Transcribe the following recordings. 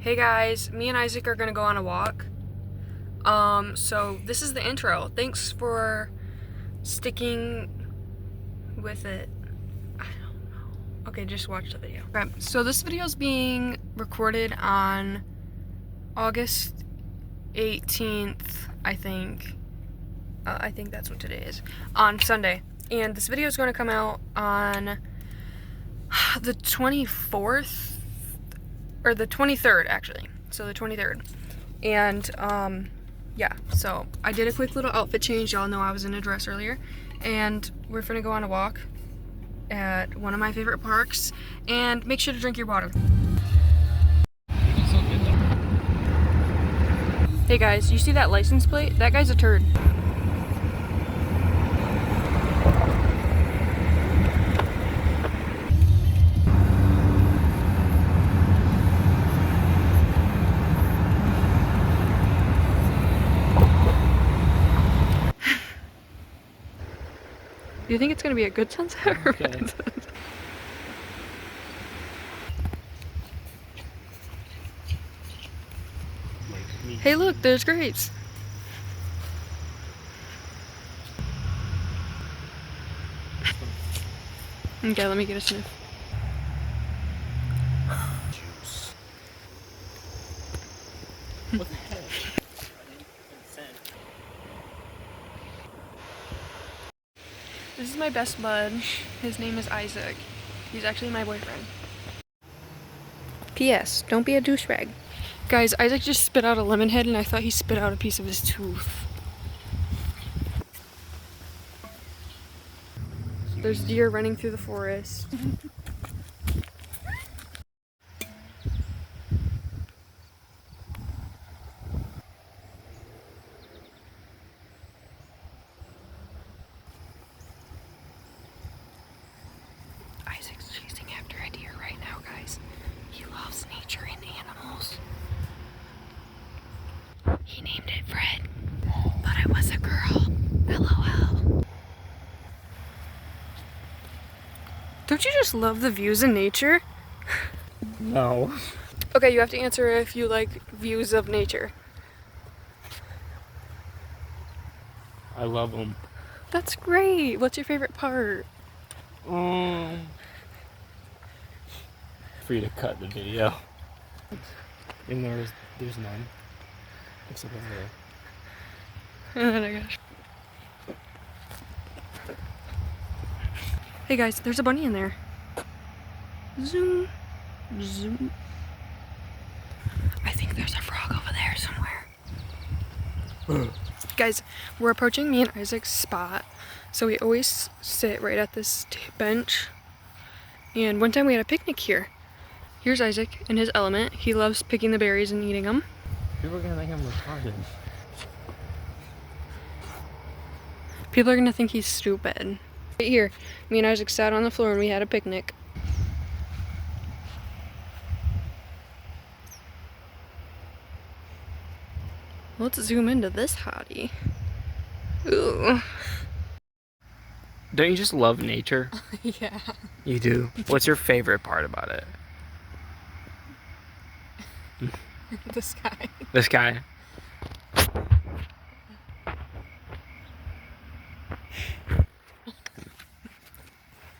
Hey guys, me and Isaac are gonna go on a walk. So this is the intro. Thanks for sticking with it. I don't know. Okay, just watch the video. Okay, so this video is being recorded on August 18th, I think. I think that's what today is. On Sunday. And this video is going to come out on the 24th, or the 23rd actually. So the 23rd. And yeah, so I did a quick little outfit change. Y'all know I was in a dress earlier. And we're gonna go on a walk at one of my favorite parks. And make sure to drink your water. Hey guys, you see that license plate? That guy's a turd. Do you think it's gonna be a good sunset or Okay. bad sunset? Hey look, there's grapes. Okay, let me get a sniff. Juice. What the heck? This is my best bud. His name is Isaac. He's actually my boyfriend. P.S. Don't be a douchebag. Guys, Isaac just spit out a lemon head and I thought he spit out a piece of his tooth. There's deer running through the forest. Isaac's chasing after a deer right now, guys. He loves nature and animals. He named it Fred, but I was a girl. LOL. Don't you just love the views in nature? No. Okay, you have to answer if you like views of nature. I love them. That's great. What's your favorite part? For you to cut the video. And there's none. Except over there. Oh my gosh. Hey guys, there's a bunny in there. Zoom. Zoom. I think there's a frog over there somewhere. Guys, we're approaching me and Isaac's spot. So we always sit right at this bench. And one time we had a picnic here. Here's Isaac in his element. He loves picking the berries and eating them. People are gonna think I'm retarded. People are gonna think he's stupid. Right here, me and Isaac sat on the floor and we had a picnic. Let's zoom into this hottie. Ooh. Don't you just love nature? Yeah. You do. What's your favorite part about it? The sky. The sky.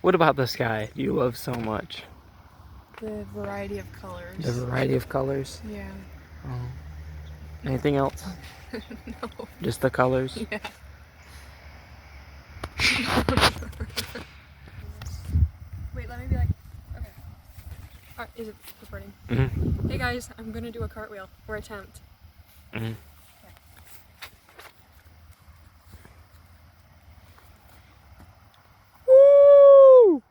What about the sky do you love so much? The variety of colors. The variety of colors? Yeah. Oh. Anything else? No. Just the colors? Yeah. Wait, let me be like, okay. Alright, is it recording? Mm-hmm. Hey guys, I'm gonna do a cartwheel, or attempt. Mm-hmm. Woo!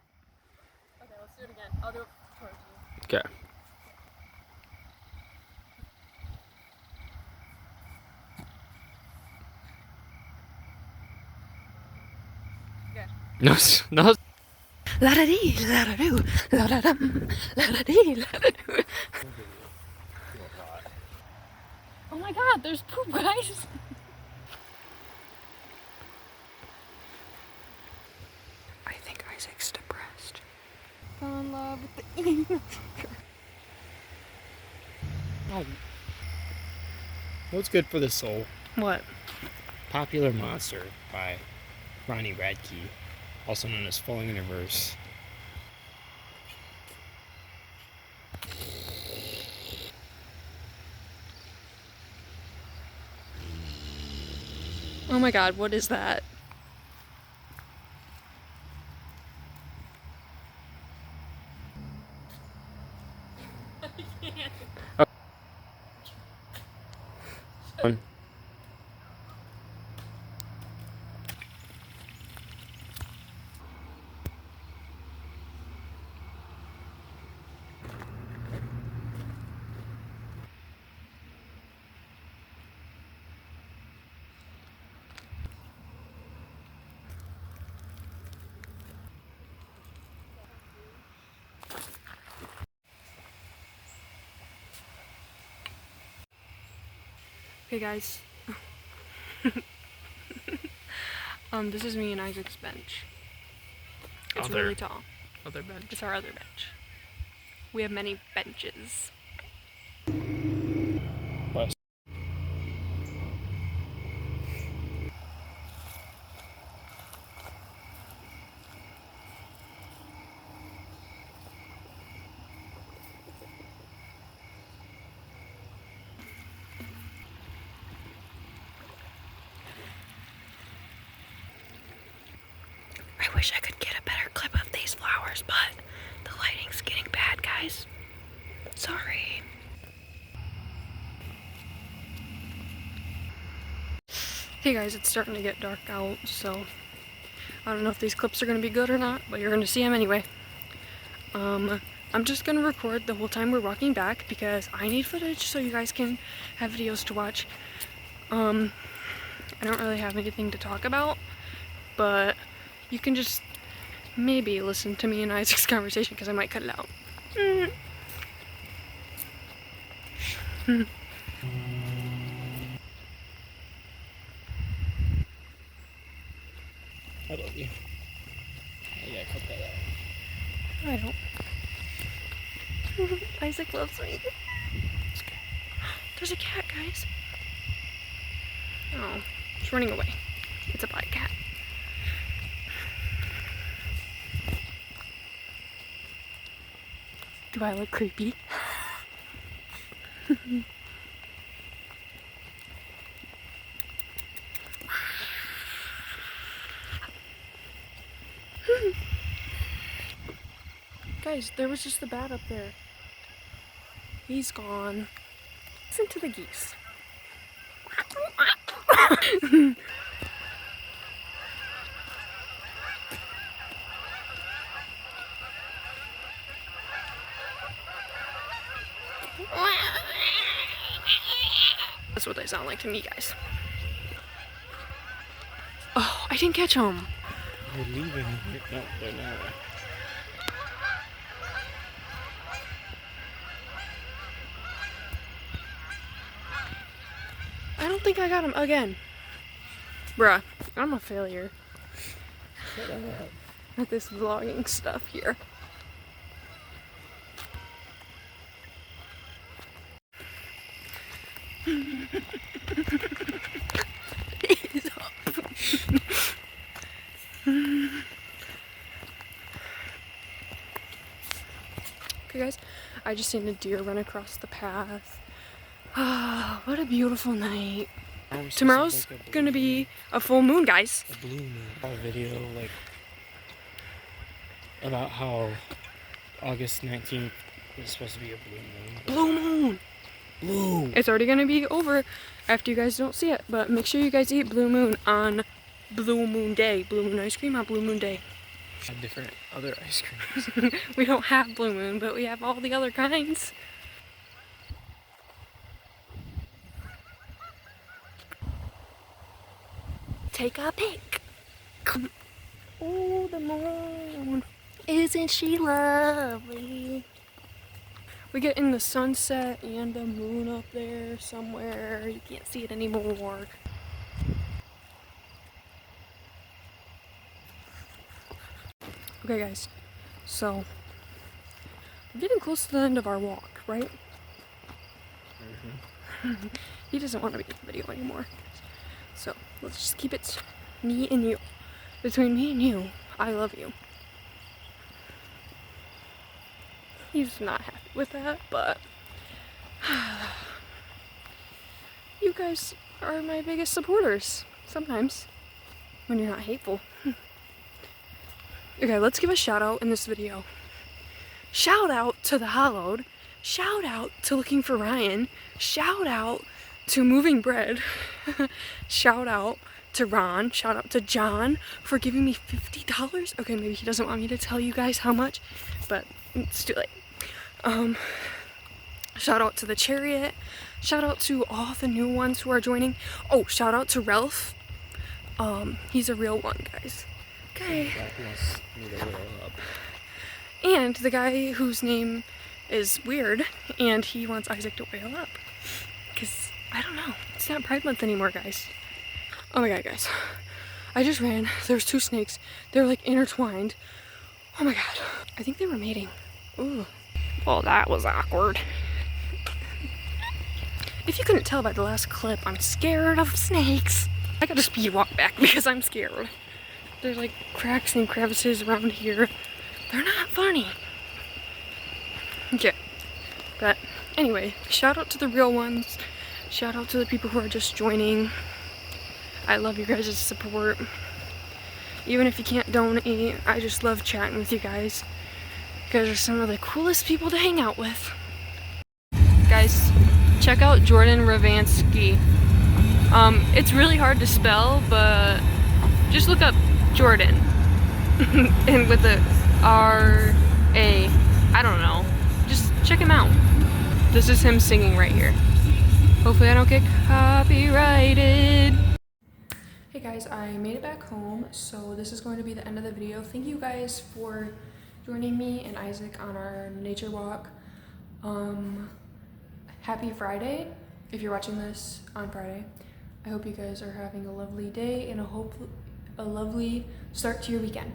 Okay, let's do it again. I'll do it towards you. Okay. Okay. No, no. La da dee, la da doo, la da dum, la da dee, la da doo. Oh my god, there's poop, guys! I think Isaac's depressed. Fell in love with the Oh. What's good for the soul? What? Popular Monster by Ronnie Radke, also known as Falling in Reverse. Oh my god, what is that? I can't. Hey guys. This is me and Isaac's bench. It's really tall. Other bench. It's our other bench. We have many benches. Bus. I wish I could get a better clip of these flowers, but the lighting's getting bad, guys. Sorry. Hey guys, it's starting to get dark out, so I don't know if these clips are going to be good or not, but you're going to see them anyway. I'm just going to record the whole time we're walking back because I need footage so you guys can have videos to watch. I don't really have anything to talk about, but you can just maybe listen to me and Isaac's conversation because I might cut it out. I love you. Yeah, cut that out. I don't. Isaac loves me. There's a cat, guys. Oh, it's running away. It's a black cat. Do I look creepy? Guys, there was just a bat up there. He's gone. Listen to the geese. That's what they sound like to me, guys. Oh, I didn't catch them. They're leaving. No, they're not. I don't think I got him again. Bruh, I'm a failure at this vlogging stuff here. He's up. Okay guys, I just seen a deer run across the path. Ah, what a beautiful night. Tomorrow's gonna be a full moon, guys. A blue moon. A video like about how August 19th is supposed to be a blue moon. Blue moon! Blue! It's already gonna be over after you guys don't see it, but make sure you guys eat blue moon on Blue Moon Day. Blue moon ice cream on Blue Moon Day. Different other ice creams. We don't have blue moon, but we have all the other kinds. Take a pic. Oh, the moon. Isn't she lovely? We get in the sunset and the moon up there somewhere. You can't see it anymore. Okay guys, so we're getting close to the end of our walk, right? He doesn't want to be in the video anymore. So let's just keep it me and you. Between me and you, I love you. He's not happy with that, but you guys are my biggest supporters sometimes when you're not hateful. Okay, let's give a shout out in this video. Shout out to The Hollowed. Shout out to Looking for Ryan. Shout out to Moving Bread. Shout out to Ron. Shout out to John for giving me $50. Okay, maybe he doesn't want me to tell you guys how much, but it's too late. Shout out to the Chariot. Shout out to all the new ones who are joining. Oh, shout out to Ralph. He's a real one, guys. Okay. That wants me to whale up. And the guy whose name is weird, and he wants Isaac to whale up. Because, I don't know, it's not Pride Month anymore, guys. Oh my god, guys. I just ran. There's 2 snakes. They're like intertwined. Oh my god. I think they were mating. Ooh. Well, that was awkward. If you couldn't tell by the last clip, I'm scared of snakes. I gotta speed walk back because I'm scared. There's like cracks and crevices around here. They're not funny. Okay. But anyway, shout out to the real ones. Shout out to the people who are just joining. I love your guys' support. Even if you can't donate, I just love chatting with you guys. You guys are some of the coolest people to hang out with. Guys, check out Jordan Ravansky. It's really hard to spell, but just look up Jordan. And with the R-A, I don't know. Just check him out. This is him singing right here. Hopefully I don't get copyrighted. Hey guys, I made it back home, so this is going to be the end of the video. Thank you guys for joining me and Isaac on our nature walk. Happy Friday, if you're watching this on Friday. I hope you guys are having a lovely day and a lovely start to your weekend.